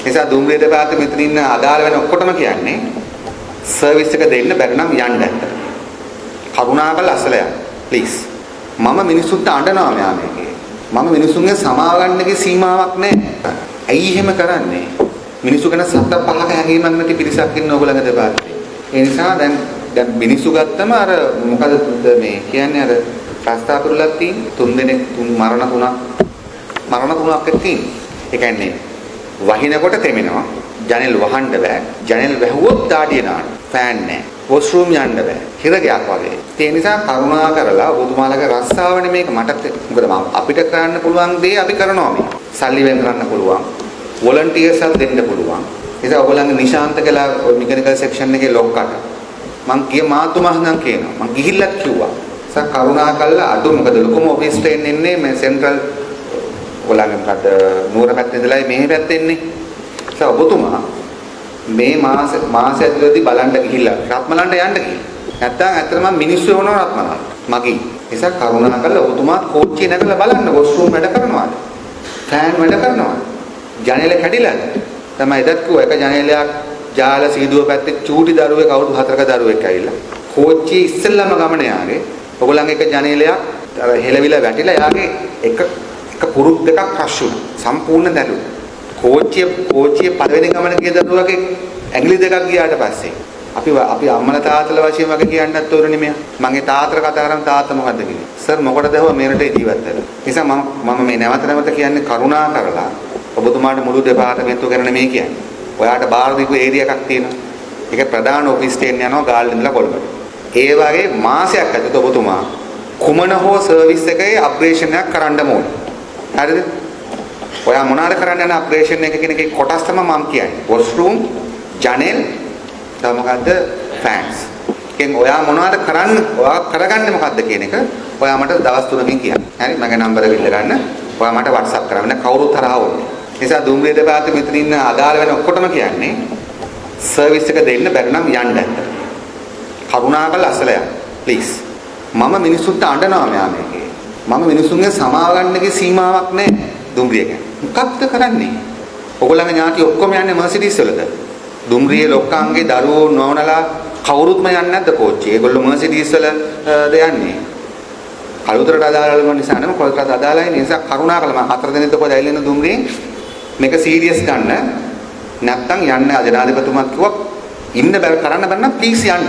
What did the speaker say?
නිසා දුම්රිය දෙපාර්තමේන්තුවේ මෙතන ඉන්න අදාළ වෙන ඔක්කොටම කියන්නේ සර්විස් එක දෙන්න බැරි නම් යන්න ඇත්ත. කරුණාකරලා අසල යන්න. ප්ලීස්. මම මිනිස්සුන්ට අඬනවා මෙයා මේකේ. මම මිනිස්සුන්ගේ සමාව ගන්නකේ සීමාවක් නැහැ. ඇයි එහෙම කරන්නේ? මිනිස්සු ගැන සත්‍ය පහක හැඟීමක් නැති පිරිසක් ඉන්න ඕගොල්ලන්ගේ දෙපාර්තමේන්තුවේ. ඒ නිසා දැන් මිනිස්සු ගත්තම අර මොකද මේ කියන්නේ අර ප්‍රස්තාවපුරලක් තියෙන තුන් මරණ තුනක් තියෙන. ඒ කියන්නේ වහිනකොට තෙමෙනවා. ජනෙල් වහන්න බෑ. ජනෙල් වැහුවොත් දාඩිය නාන. ෆෑන් නැහැ. වොෂ්රූම් යන්න බෑ. හිරගයක් වගේ. ඒ නිසා කරුණා කරලා ඔබතුමාලගේ රස්සාවනේ මේක මට මොකද අපිට කරන්න පුළුවන් දේ අපි කරනවා මේ. සල්ලි වෙන් කරන්න පුළුවන්. වොලන්ටියර්ස්ලා දෙන්න පුළුවන්. ඒ නිසා ඔයගොල්ලන්ගේ නිශාන්ත කියලා මෙකැනිකල් සෙක්ෂන් එකේ ලොක්කට මං කිය මාතුමා නම් කියනවා. මං ගිහිල්ලත් කිව්වා. සර් කරුණා කළා අඩු මොකද ලොකුම ඔෆිස් ට්‍රේන් එන්නේ මේ සෙන්ට්‍රල් ඔයගොල්ලන්ගේ මොකද නුවර පැත්තේ ඉඳලා මෙහි පැත්තේ එන්නේ. සර් ඔබතුමා මේ මාස ඇතුළතදී බලන්න ගිහිල්ලා රත්මලන්ට යන්න ගිහින්. නැත්තම් ඇත්තටම මිනිස්සු වෙනවා රත්මලන්ට. මගේ. ඒ නිසා කරුණා කළා ඔබතුමා කෝච්චිය නැගලා බලන්න වොෂ්රූම් වැඩ කරනවාද? ෆෑන් වැඩ කරනවාද? ජනේල කැඩිලාද? තමයි එදත් කිව්වා එක ජනේලයක් ජාල සීදුව පැත්තේ චූටි දරුවෙක් අවුරුදු 4ක දරුවෙක් ඇවිල්ලා කෝච්චියේ ඉස්සෙල්ලාම ගමන යාගේ ඔයගොල්ලන්ගේ එක ජනේලයක් අර හෙලවිලා වැටිලා යාගේ එක පුරුක් දෙකක් ක්‍රෂ් වුණා සම්පූර්ණ දැලුණා කෝච්චියේ පළවෙනි ගමන ගිය දරුවගේ ඇඟිලි දෙකක් ගියාට පස්සේ අපි අම්මලා තාත්තලා වශයෙන් වගේ කියන්නත් ඕනේ මෙයා මම ඒ තාත්තට කතා කරන් තාත්තා මොකද්ද කිව්වේ සර් මොකටද හව මේකට ජීවත් වෙලා නිසා මම මේ නැවත කියන්නේ කරුණා කරලා ඔබතුමාට මුළු දෙපාර්තමේන්තුව ගැන මේ කියන්නේ ඔයාට බාර දීපු ඒරියා එකක් තියෙනවා. ඒක ප්‍රධාන ඔෆිස් ස්ටේන් යනවා ගාල්ල ඉඳලා කොළඹට. ඒ වගේ මාසයක් ඇතුළත ඔබතුමා කුමන හෝ සර්විස් එකේ අප්ග්‍රේඩේෂන් එකක් කරන්න ඕනේ. හරිද? ඔයා මොනවාද කරන්න යන අප්ග්‍රේඩේෂන් එක කියන එකේ කොටස් තමයි මම කියන්නේ. වොෂ්රූම්, ජනෙල්, තව මොකද්ද? ෆෑන්ස්. කියන්නේ ඔයා මොනවාද ඔයා කරගන්නේ මොකද්ද කියන එක ඔයා මට දවස් 3කින් කියන්න. හරි? මගේ නම්බර එක ඉල්ල ගන්න. ඔයා මට WhatsApp කරන්න කවුරුත් තරහ වුනේ. නිසා දුම්රිය දෙපාර්තමේන්තුවේ මෙතන ඉන්න අදාළ වෙන ඔක්කොටම කියන්නේ සර්විස් එක දෙන්න බැරි නම් යන්න ඇත්ත. කරුණාකරලා අසල යන්න. ප්ලීස්. මම මිනිස්සුන්ට අඬනවා මෙයා මේකේ. මම මිනිස්සුන්ගේ සමාව ගන්නකේ සීමාවක් නැහැ දුම්රිය ගැන. මොකක්ද කරන්නේ? ඔයගොල්ලන්ගේ ඥාති ඔක්කොම යන්නේ මර්සිඩීස් වලද? දුම්රියේ ලොක්කාන්ගේ දරුවෝ නෝනලා කවුරුත්ම යන්නේ නැද්ද කෝච්චිය? ඒගොල්ලෝ මර්සිඩීස් වලද යන්නේ. කලුතරට අදාළම නිසා නෙමෙයි කොල්කට අදාළයි. ඒ නිසා කරුණාකරලා මම 4 දිනෙත් කොහෙද ඇවිල්ලා දුම්රියෙන් මේක සීරියස් ගන්න නැත්තම් යන්න ජනාධිපතිතුමාත් කිව්වා ඉන්න බැර කරන්න බෑ නම් ප්ලීස් යන්න